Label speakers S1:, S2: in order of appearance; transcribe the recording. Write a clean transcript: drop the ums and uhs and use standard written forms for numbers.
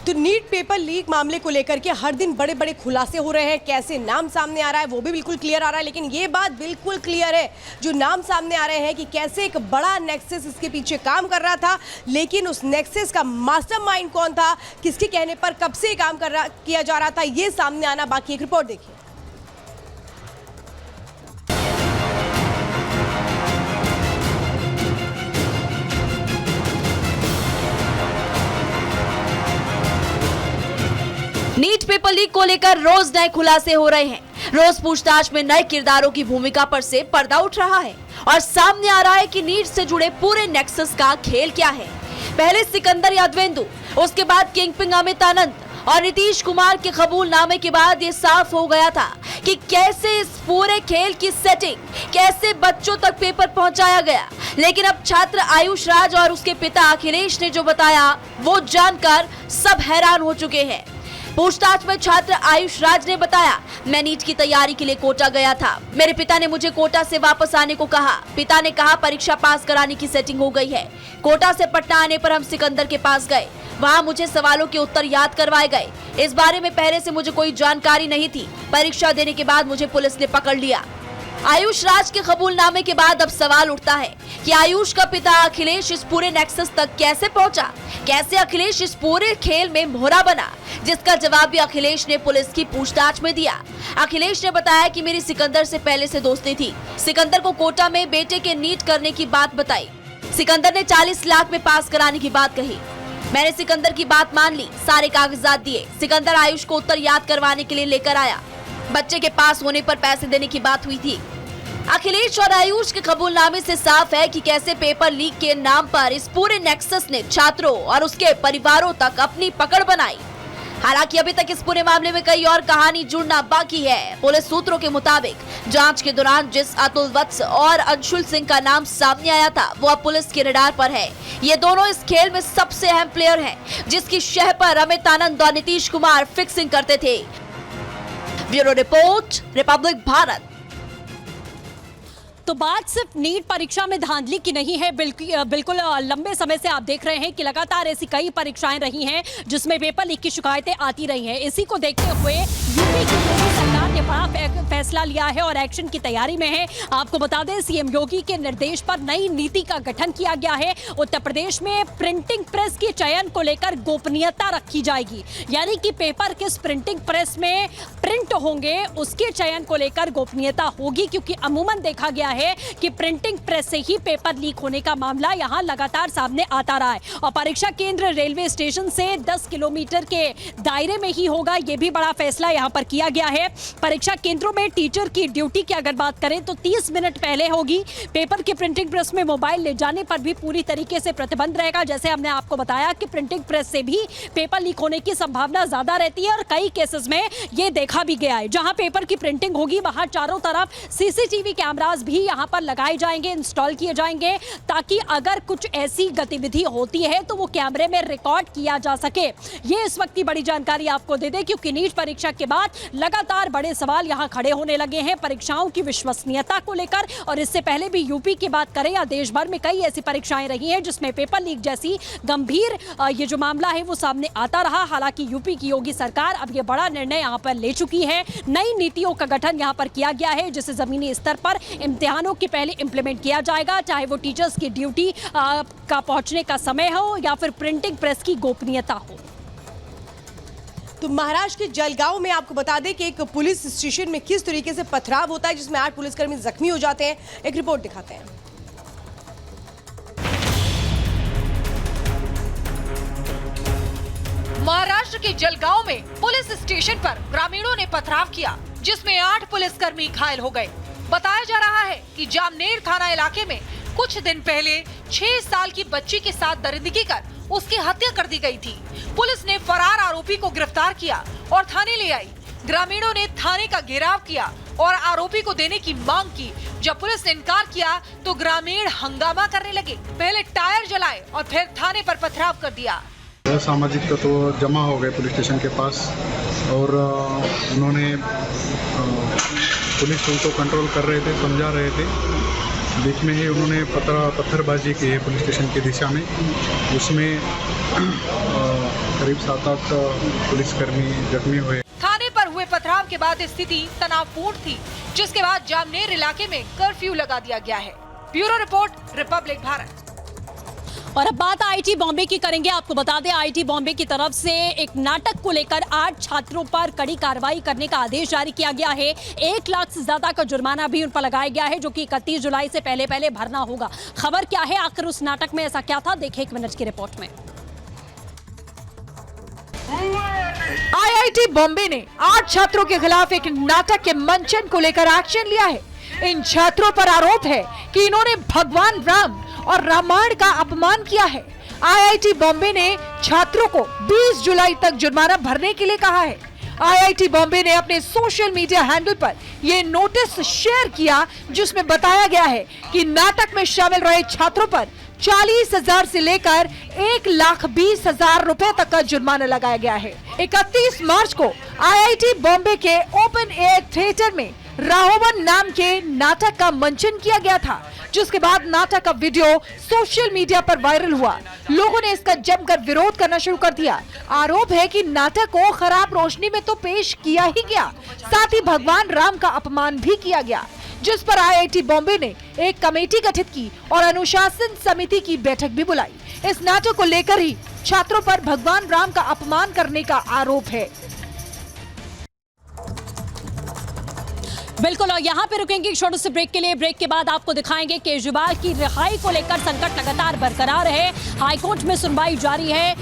S1: तो NEET paper leak मामले को लेकर के हर दिन बड़े बड़े खुलासे हो रहे हैं। कैसे नाम सामने आ रहा है वो भी बिल्कुल क्लियर आ रहा है, लेकिन ये बात बिल्कुल क्लियर है जो नाम सामने आ रहे हैं कि कैसे एक बड़ा नेक्सस इसके पीछे काम कर रहा था, लेकिन उस नेक्सस का मास्टरमाइंड कौन था, किसके कहने पर कब से काम किया जा रहा था, ये सामने आना बाकी। एक रिपोर्ट देखिए।
S2: नीट पेपर लीक को लेकर रोज नए खुलासे हो रहे हैं। रोज पूछताछ में नए किरदारों की भूमिका पर से पर्दा उठ रहा है और सामने आ रहा है कि नीट से जुड़े पूरे नेक्सस का खेल क्या है। पहले सिकंदर यादवेंदु, उसके बाद किंगपिन अमित आनंद और नीतीश कुमार के कबूलनामे के बाद ये साफ हो गया था कि कैसे इस पूरे खेल की सेटिंग, कैसे बच्चों तक पेपर पहुंचाया गया। लेकिन अब छात्र आयुष राज और उसके पिता अखिलेश ने जो बताया वो जानकर सब हैरान हो चुके हैं। पूछताछ में छात्र आयुष राज ने बताया, मैं नीट की तैयारी के लिए कोटा गया था। मेरे पिता ने मुझे कोटा से वापस आने को कहा। पिता ने कहा परीक्षा पास कराने की सेटिंग हो गई है। कोटा से पटना आने पर हम सिकंदर के पास गए। वहां मुझे सवालों के उत्तर याद करवाए गए। इस बारे में पहले से मुझे कोई जानकारी नहीं थी। परीक्षा देने के बाद मुझे पुलिस ने पकड़ लिया। आयुष राज के कबूलनामे के बाद अब सवाल उठता है कि आयुष का पिता अखिलेश इस पूरे नेक्सस तक कैसे पहुंचा, कैसे अखिलेश इस पूरे खेल में मोहरा बना, जिसका जवाब भी अखिलेश ने पुलिस की पूछताछ में दिया। अखिलेश ने बताया कि मेरी सिकंदर से पहले से दोस्ती थी। सिकंदर को कोटा में बेटे के नीट करने की बात बताई। सिकंदर ने 40 लाख में पास कराने की बात कही। मैंने सिकंदर की बात मान ली, सारे कागजात दिए। सिकंदर आयुष को उत्तर याद करवाने के लिए लेकर आया। बच्चे के पास होने पर पैसे देने की बात हुई थी। अखिलेश और आयुष के कबूलनामे से साफ है कि कैसे पेपर लीक के नाम पर इस पूरे नेक्सस ने छात्रों और उसके परिवारों तक अपनी पकड़ बनाई। हालांकि अभी तक इस पूरे मामले में कई और कहानी जुड़ना बाकी है। पुलिस सूत्रों के मुताबिक जांच के दौरान जिस अतुल वत्स और अंशुल सिंह का नाम सामने आया था वो अब पुलिस के रडार पर है। ये दोनों इस खेल में सबसे अहम प्लेयर हैं, जिसकी शह पर अमित आनंद और नीतीश कुमार फिक्सिंग करते थे। Bureau report, Republic Bharat.
S3: तो बात सिर्फ नीट परीक्षा में धांधली की नहीं है, बिल्कुल लंबे समय से आप देख रहे हैं कि लगातार ऐसी कई परीक्षाएं रही हैं जिसमें पेपर लीक की शिकायतें आती रही हैं। इसी को देखते हुए यूपी की योगी सरकार ने बड़ा फैसला लिया है और एक्शन की तैयारी में है। आपको बता दें, सीएम योगी के निर्देश पर नई नीति का गठन किया गया है। उत्तर प्रदेश में प्रिंटिंग प्रेस के चयन को लेकर गोपनीयता रखी जाएगी, यानी कि पेपर किस प्रिंटिंग प्रेस में प्रिंट होंगे उसके चयन को लेकर गोपनीयता होगी, क्योंकि अमूमन देखा गया है कि प्रिंटिंग प्रेस से ही पेपर लीक होने का मामला यहां लगातार सामने आता रहा है। और परीक्षा केंद्र रेलवे स्टेशन से 10 किलोमीटर के दायरे में ही होगा, यह भी बड़ा फैसला यहां पर किया गया है। परीक्षा केंद्रों में टीचर की ड्यूटी की अगर बात करें तो 30 मिनट पहले होगी। पेपर की प्रिंटिंग प्रेस में मोबाइल ले जाने पर भी पूरी तरीके से प्रतिबंध रहेगा। जैसे हमने आपको बताया कि प्रिंटिंग प्रेस से भी पेपर लीक होने की संभावना ज्यादा रहती है और कई केसेस में यह देखा भी गया है। जहां पेपर की प्रिंटिंग होगी वहां चारों तरफ सीसीटीवी कैमरास भी यहां पर लगाए जाएंगे, इंस्टॉल किए जाएंगे, ताकि अगर कुछ ऐसी गतिविधि होती है तो वो कैमरे में रिकॉर्ड किया जा सके। ये इस वक्त की बड़ी जानकारी आपको दे दें, क्योंकि नीट परीक्षा के बाद लगातार बड़े सवाल यहां खड़े होने लगे हैं परीक्षाओं की विश्वसनीयता को लेकर। और इससे पहले भी यूपी की बात करें या देश भर में कई ऐसी परीक्षाएं रही हैं जिसमें पेपर लीक जैसी गंभीर ये जो मामला है वो सामने आता रहा। हालांकि यूपी की योगी सरकार अब ये बड़ा निर्णय यहां पर ले चुकी है। नई नीतियों का गठन यहां पर किया गया है, जिसे जमीनी स्तर पर इम्तिहानों के पहले इंप्लीमेंट किया जाएगा, चाहे वो टीचर्स की ड्यूटी का पहुंचने का समय हो या फिर प्रिंटिंग प्रेस की गोपनीयता हो।
S1: तो महाराष्ट्र के जलगांव में आपको बता दें कि एक पुलिस स्टेशन में किस तरीके से पथराव होता है जिसमें 8 पुलिसकर्मी जख्मी हो जाते हैं। एक रिपोर्ट दिखाते हैं।
S4: महाराष्ट्र के जलगांव में पुलिस स्टेशन पर ग्रामीणों ने पथराव किया, जिसमें 8 पुलिसकर्मी घायल हो गए। बताया जा रहा है कि जामनेर थाना इलाके में कुछ दिन पहले 6 साल की बच्ची के साथ दरिंदगी कर उसकी हत्या कर दी गई थी। पुलिस ने फरार आरोपी को गिरफ्तार किया और थाने ले आई। ग्रामीणों ने थाने का घेराव किया और आरोपी को देने की मांग की। जब पुलिस ने इनकार किया तो ग्रामीण हंगामा करने लगे। पहले टायर जलाए और फिर थाने पर पथराव कर दिया।
S5: सामाजिक तत्व जमा हो गए पुलिस स्टेशन के पास और उन्होंने पुलिस उनको कंट्रोल कर रहे थे, समझा रहे थे। बीच में ही उन्होंने पत्थरबाजी की है पुलिस स्टेशन की दिशा में। उसमें करीब 7-8 पुलिसकर्मी जख्मी हुए।
S4: थाने पर हुए पथराव के बाद स्थिति तनावपूर्ण थी, जिसके बाद जामनेर इलाके में कर्फ्यू लगा दिया गया है। Bureau report, Republic Bharat.
S3: और अब बात आईटी बॉम्बे की करेंगे। आपको बता दें, आईटी बॉम्बे की तरफ से एक नाटक को लेकर 8 छात्रों पर कड़ी कार्रवाई करने का आदेश जारी किया गया है। 1 लाख से ज्यादा का जुर्माना भी उन पर लगाया गया है, जो कि 31 जुलाई से पहले भरना होगा। खबर क्या है, आखिर उस नाटक में ऐसा क्या था, देखें 1 मिनट की रिपोर्ट में।
S4: आईआईटी बॉम्बे ने 8 छात्रों के खिलाफ एक नाटक के मंचन को लेकर एक्शन लिया है। इन छात्रों पर आरोप है कि इन्होंने भगवान राम और रामायण का अपमान किया है। आईआईटी बॉम्बे ने छात्रों को 20 जुलाई तक जुर्माना भरने के लिए कहा है। आईआईटी बॉम्बे ने अपने सोशल मीडिया हैंडल पर यह नोटिस शेयर किया, जिसमें बताया गया है कि नाटक में शामिल रहे छात्रों पर 40,000 से लेकर 1,20,000 रुपए तक का जुर्माना लगाया गया है। 31 मार्च को आईआईटी बॉम्बे के ओपन एयर थिएटर में राहोवन नाम के नाटक का मंचन किया गया था, जिसके बाद नाटक का वीडियो सोशल मीडिया पर वायरल हुआ। लोगों ने इसका जमकर विरोध करना शुरू कर दिया। आरोप है कि नाटक को खराब रोशनी में तो पेश किया ही गया, साथ ही भगवान राम का अपमान भी किया गया, जिस पर आईआईटी बॉम्बे ने एक कमेटी गठित की और अनुशासन समिति की बैठक भी बुलाई। इस नाटक को लेकर ही छात्रों पर भगवान राम का अपमान करने का आरोप है।
S3: बिल्कुल, और यहाँ पे रुकेंगे एक छोटे से ब्रेक के लिए। ब्रेक के बाद आपको दिखाएंगे केजरीवाल की रिहाई को लेकर संकट लगातार बरकरार है। हाईकोर्ट में सुनवाई जारी है।